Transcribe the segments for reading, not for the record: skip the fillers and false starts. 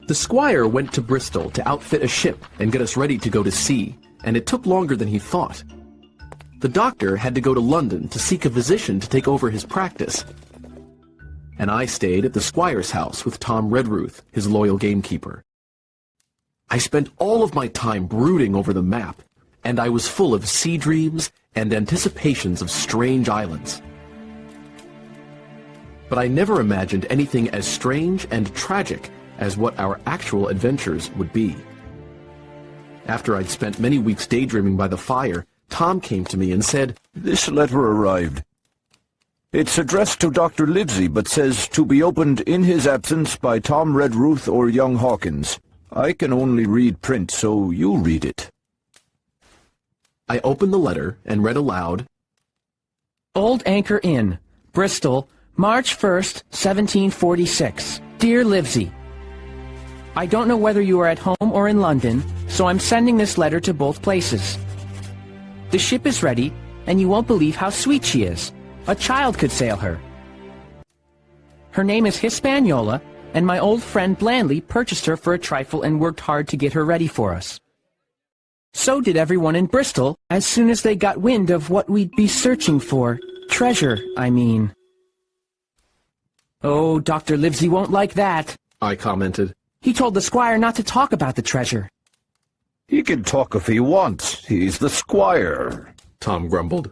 The squire went to Bristol to outfit a ship and get us ready to go to sea, and it took longer than he thought. The doctor had to go to London to seek a physician to take over his practice, and I stayed at the squire's house with Tom Redruth, his loyal gamekeeper. I spent all of my time brooding over the map, and I was full of sea dreams and anticipations of strange islands. But I never imagined anything as strange and tragic as what our actual adventures would be. After I'd spent many weeks daydreaming by the fire, Tom came to me and said, "This letter arrived. It's addressed to Dr. Livesey, but says to be opened in his absence by Tom Redruth or young Hawkins. I can only read print, so you read it." I opened the letter and read aloud, Old Anchor Inn, Bristol, March 1st, 1746. Dear Livesey, I don't know whether you are at home or in London, so I'm sending this letter to both places. The ship is ready, and you won't believe how sweet she is. A child could sail her. Her name is Hispaniola, and my old friend Blandley purchased her for a trifle and worked hard to get her ready for us. So did everyone in Bristol, as soon as they got wind of what we'd be searching for. Treasure, I mean. Oh, Dr. Livesey won't like that, I commented. He told the squire not to talk about the treasure. He can talk if he wants. He's the squire, Tom grumbled.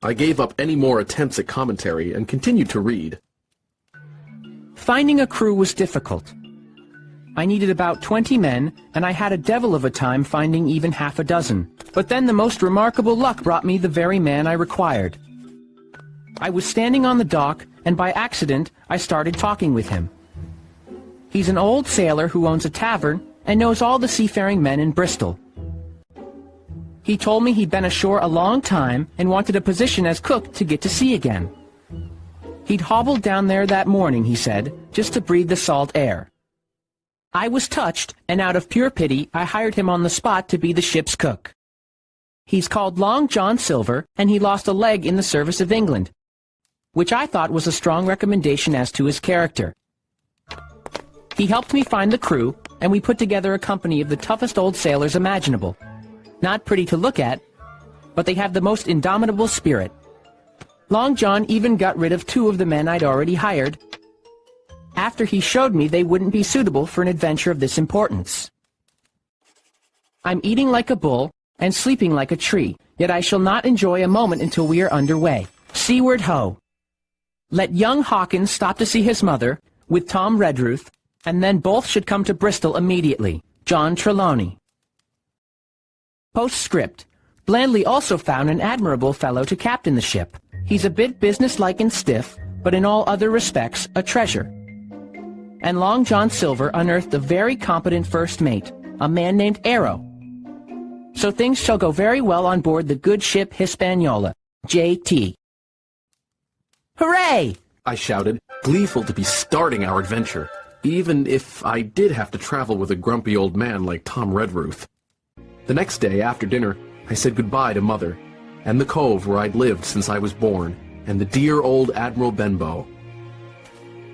I gave up any more attempts at commentary and continued to read. Finding a crew was difficult. I needed about 20 men, and I had a devil of a time finding even half a dozen. But then the most remarkable luck brought me the very man I required. I was standing on the dock, and by accident I started talking with him. He's an old sailor who owns a tavern and knows all the seafaring men in Bristol. He told me he'd been ashore a long time and wanted a position as cook to get to sea again. He'd hobbled down there that morning, he said, just to breathe the salt air. I was touched, and out of pure pity, I hired him on the spot to be the ship's cook. He's called Long John Silver, and he lost a leg in the service of England, which I thought was a strong recommendation as to his character. He helped me find the crew, and we put together a company of the toughest old sailors imaginable. Not pretty to look at, but they have the most indomitable spirit. Long John even got rid of 2 of the men I'd already hired, after he showed me they wouldn't be suitable for an adventure of this importance. I'm eating like a bull and sleeping like a tree, yet I shall not enjoy a moment until we are underway. Seaward ho! Let young Hawkins stop to see his mother, with Tom Redruth, and then both should come to Bristol immediately. John Trelawney. Postscript. Blandley also found an admirable fellow to captain the ship. He's a bit businesslike and stiff, but in all other respects a treasure. And Long John Silver unearthed a very competent first mate, a man named Arrow. So things shall go very well on board the good ship Hispaniola. J.T. Hooray! I shouted, gleeful to be starting our adventure, even if I did have to travel with a grumpy old man like Tom Redruth. The next day, after dinner, I said goodbye to Mother, and the cove where I'd lived since I was born, and the dear old Admiral Benbow.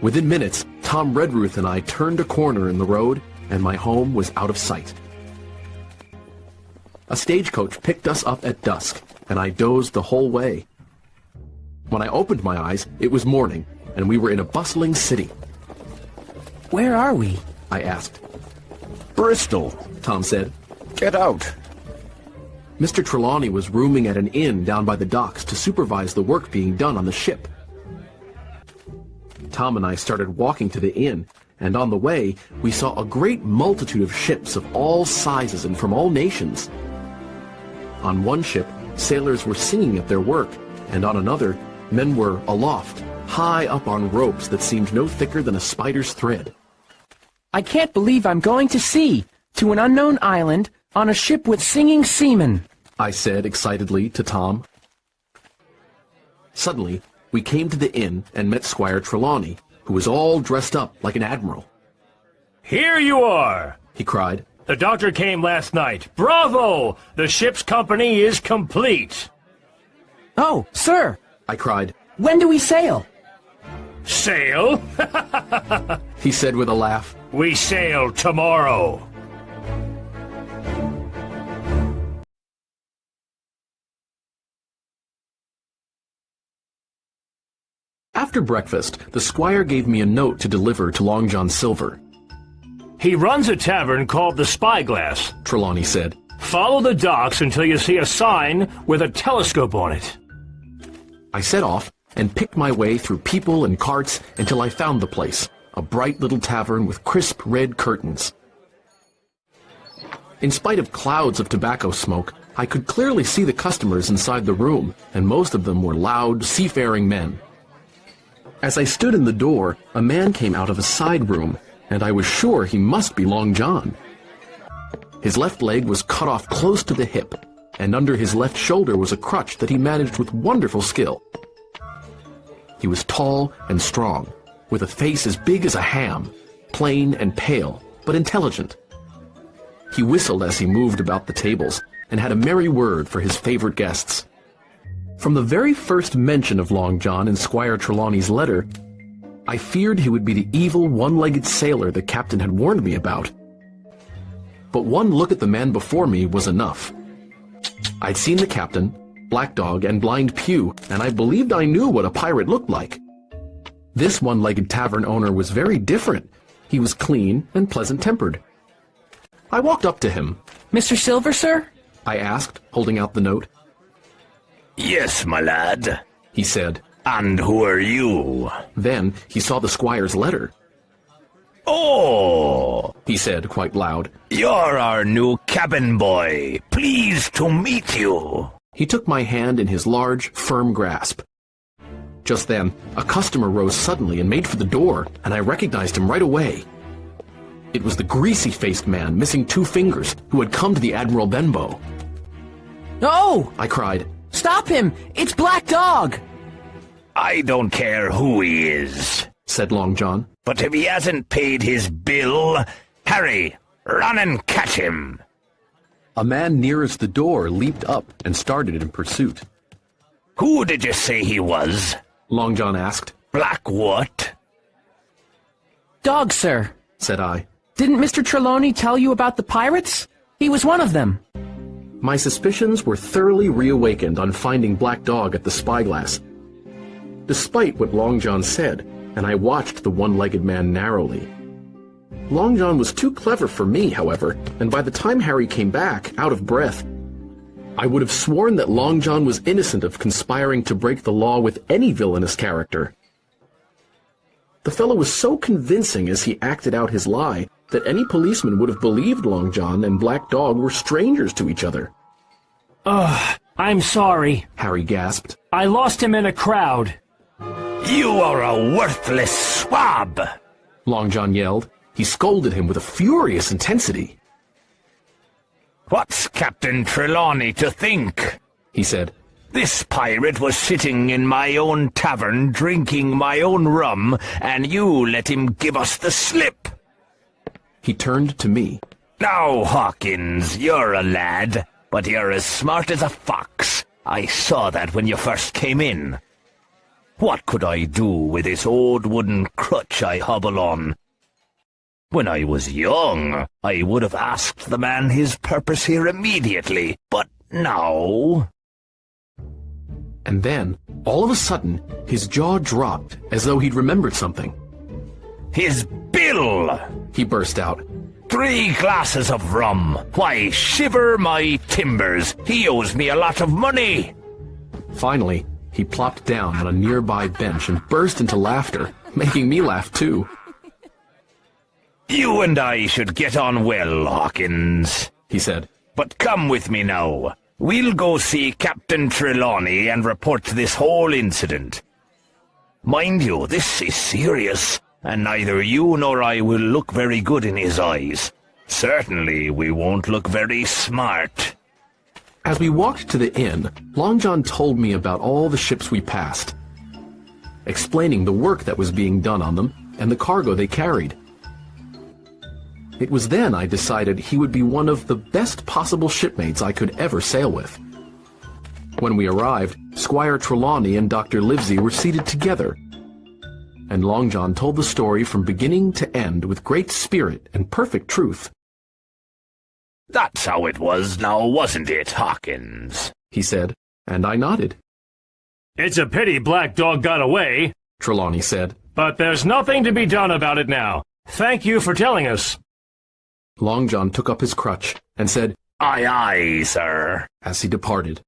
Within minutes, Tom Redruth and I turned a corner in the road, and my home was out of sight. A stagecoach picked us up at dusk, and I dozed the whole way. When I opened my eyes, it was morning, and we were in a bustling city. Where are we? I asked. Bristol, Tom said. Get out. Mr. Trelawney was rooming at an inn down by the docks to supervise the work being done on the ship. Tom and I started walking to the inn, and on the way, we saw a great multitude of ships of all sizes and from all nations. On one ship, sailors were singing at their work, and on another, men were aloft, high up on ropes that seemed no thicker than a spider's thread. I can't believe I'm going to sea, to an unknown island, on a ship with singing seamen, I said excitedly to Tom. Suddenly, we came to the inn and met Squire Trelawney, who was all dressed up like an admiral. "Here you are!" he cried. "The doctor came last night. Bravo! The ship's company is complete." Oh, sir! I cried. When do we sail? Sail? He said with a laugh. We sail tomorrow. After breakfast, the squire gave me a note to deliver to Long John Silver. He runs a tavern called the Spyglass, Trelawney said. Follow the docks until you see a sign with a telescope on it. I set off and picked my way through people and carts until I found the place, a bright little tavern with crisp red curtains. In spite of clouds of tobacco smoke, I could clearly see the customers inside the room, and most of them were loud, seafaring men. As I stood in the door, a man came out of a side room, and I was sure he must be Long John. His left leg was cut off close to the hip, and under his left shoulder was a crutch that he managed with wonderful skill. He was tall and strong, with a face as big as a ham, plain and pale, but intelligent. He whistled as he moved about the tables, and had a merry word for his favorite guests. From the very first mention of Long John in Squire Trelawney's letter, I feared he would be the evil one-legged sailor the captain had warned me about. But one look at the man before me was enough. I'd seen the captain, Black Dog, and Blind Pew, and I believed I knew what a pirate looked like. This one-legged tavern owner was very different. He was clean and pleasant-tempered. I walked up to him. Mr. Silver, sir? I asked, holding out the note. Yes, my lad, he said. And who are you? Then he saw the squire's letter. Oh, he said quite loud. You're our new cabin boy. Pleased to meet you. He took my hand in his large, firm grasp. Just then, a customer rose suddenly and made for the door, and I recognized him right away. It was the greasy-faced man missing 2 fingers who had come to the Admiral Benbow. No! I cried. Stop him! It's Black Dog! I don't care who he is, said Long John. But if he hasn't paid his bill, Harry, run and catch him. A man nearest the door leaped up and started in pursuit. Who did you say he was? Long John asked. Black what? Dog, sir, said I. Didn't Mr. Trelawney tell you about the pirates? He was one of them. My suspicions were thoroughly reawakened on finding Black Dog at the Spyglass. Despite what Long John said, and I watched the one-legged man narrowly. Long John was too clever for me, however, and by the time Harry came back, out of breath, I would have sworn that Long John was innocent of conspiring to break the law with any villainous character. The fellow was so convincing as he acted out his lie that any policeman would have believed Long John and Black Dog were strangers to each other. Ugh, I'm sorry, Harry gasped. I lost him in a crowd. You are a worthless swab, Long John yelled. He scolded him with a furious intensity. What's Captain Trelawney to think? He said. This pirate was sitting in my own tavern drinking my own rum, and you let him give us the slip. He turned to me. Now, Hawkins, you're a lad, but you're as smart as a fox. I saw that when you first came in. What could I do with this old wooden crutch I hobble on? When I was young, I would have asked the man his purpose here immediately, but now... And then, all of a sudden, his jaw dropped, as though he'd remembered something. His bill! He burst out. 3 glasses of rum! Why, shiver my timbers! He owes me a lot of money! Finally, he plopped down on a nearby bench and burst into laughter, making me laugh too. You and I should get on well, Hawkins, he said. But come with me now. We'll go see Captain Trelawney and report this whole incident. Mind you, this is serious, and neither you nor I will look very good in his eyes. Certainly we won't look very smart. As we walked to the inn, Long John told me about all the ships we passed, explaining the work that was being done on them and the cargo they carried. It was then I decided he would be one of the best possible shipmates I could ever sail with. When we arrived, Squire Trelawney and Dr. Livesey were seated together. and Long John told the story from beginning to end with great spirit and perfect truth. That's how it was now, wasn't it, Hawkins? He said, and I nodded. It's a pity Black Dog got away, Trelawney said. but there's nothing to be done about it now. Thank you for telling us. Long John took up his crutch and said, Aye, aye, sir. as he departed.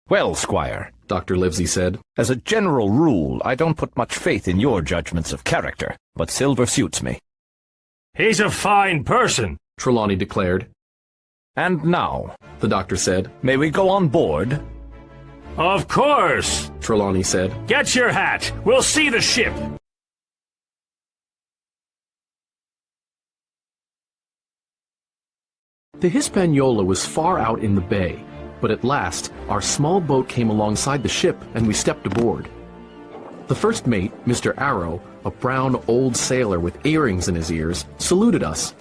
Well, Squire, Dr. Livesey said, as a general rule, I don't put much faith in your judgments of character, but Silver suits me. He's a fine person. Trelawney declared. And now, The doctor said. may we go on board? Of course. Trelawney said. Get your hat. We'll see the ship. The Hispaniola was far out in the bay, but at last our small boat came alongside the ship and we stepped aboard. The first mate, Mr. Arrow, a brown old sailor with earrings in his ears, saluted us,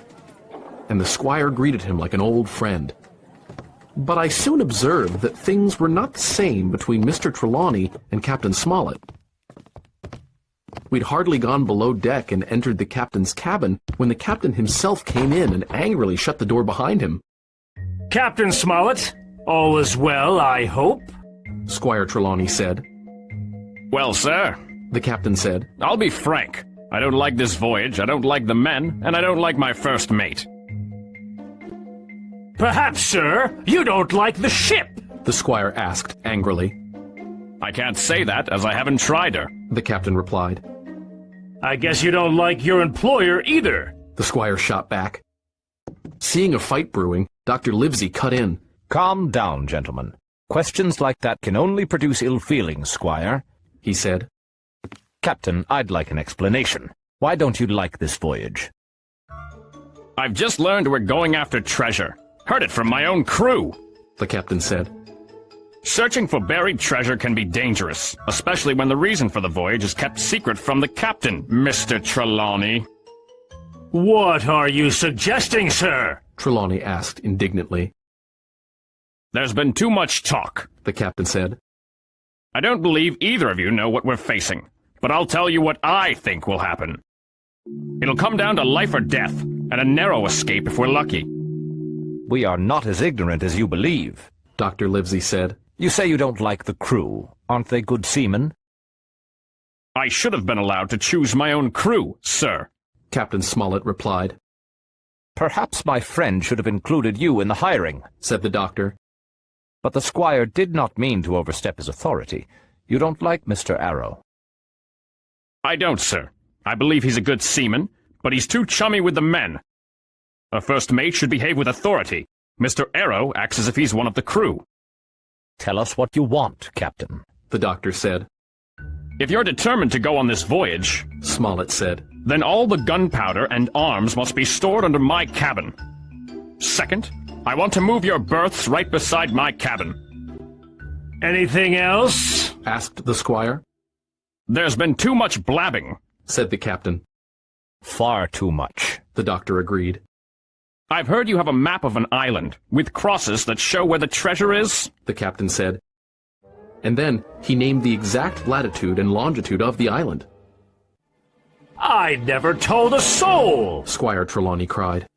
and the squire greeted him like an old friend. But I soon observed that things were not the same between Mr. Trelawney and Captain Smollett. We'd hardly gone below deck and entered the captain's cabin when the captain himself came in and angrily shut the door behind him. Captain Smollett, all is well, I hope? Squire Trelawney said. Well, sir, The captain said. I'll be frank. I don't like this voyage, I don't like the men, and I don't like my first mate. Perhaps, sir, you don't like the ship. The squire asked angrily. I can't say that, as I haven't tried her. The captain replied. I guess you don't like your employer either. The squire shot back. Seeing a fight brewing, Dr. Livesey cut in. Calm down, gentlemen. Questions like that can only produce ill feelings, Squire, He said. Captain, I'd like an explanation. Why don't you like this voyage? I've just learned we're going after treasure. Heard it from my own crew. The captain said. Searching for buried treasure can be dangerous, especially when the reason for the voyage is kept secret from the captain, Mr. Trelawney. What are you suggesting, sir? Trelawney asked indignantly. There's been too much talk. The captain said. I don't believe either of you know what we're facing, but I'll tell you what I think will happen. It'll come down to life or death, and a narrow escape if we're lucky. We are not as ignorant as you believe. Dr. Livesey said. You say you don't like the crew. Aren't they good seamen? I should have been allowed to choose my own crew, sir. Captain Smollett replied. Perhaps my friend should have included you in the hiring, Said the doctor. but the squire did not mean to overstep his authority. You don't like Mr. Arrow. I don't, sir. I believe he's a good seaman, but he's too chummy with the men. A first mate should behave with authority. Mr. Arrow acts as if he's one of the crew. Tell us what you want, Captain. The doctor said. If you're determined to go on this voyage, Smollett said. then all the gunpowder and arms must be stored under my cabin. Second, I want to move your berths right beside my cabin. Anything else? Asked the squire. There's been too much blabbing. Said the captain. Far too much. The doctor agreed. I've heard you have a map of an island, with crosses that show where the treasure is. The captain said. And then he named the exact latitude and longitude of the island. I never told a soul. Squire Trelawney cried.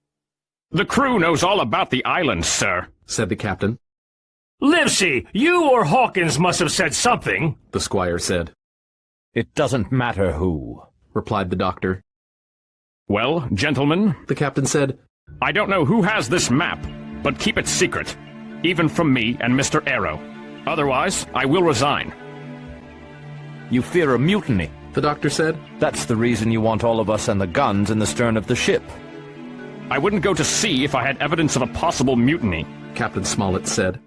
The crew knows all about the island, sir. Said the captain. Livesey, you or Hawkins must have said something. The squire said. It doesn't matter who. Replied the doctor. Well, gentlemen, The captain said. I don't know who has this map, but keep it secret, even from me and Mr. Arrow. Otherwise, I will resign. You fear a mutiny. The doctor said. That's the reason you want all of us and the guns in the stern of the ship. I wouldn't go to sea if I had evidence of a possible mutiny. Captain Smollett said.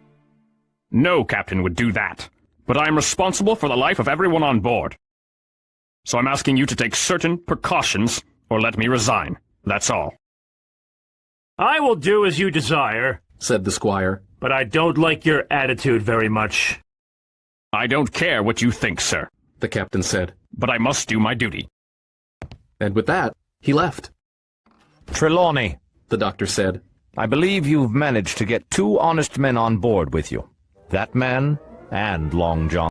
No captain would do that. But I am responsible for the life of everyone on board. So I'm asking you to take certain precautions, or let me resign. That's all. I will do as you desire, Said the squire. but I don't like your attitude very much. I don't care what you think, sir, The captain said. but I must do my duty. And with that, he left. Trelawney, The doctor said. I believe you've managed to get 2 honest men on board with you. That man and Long John.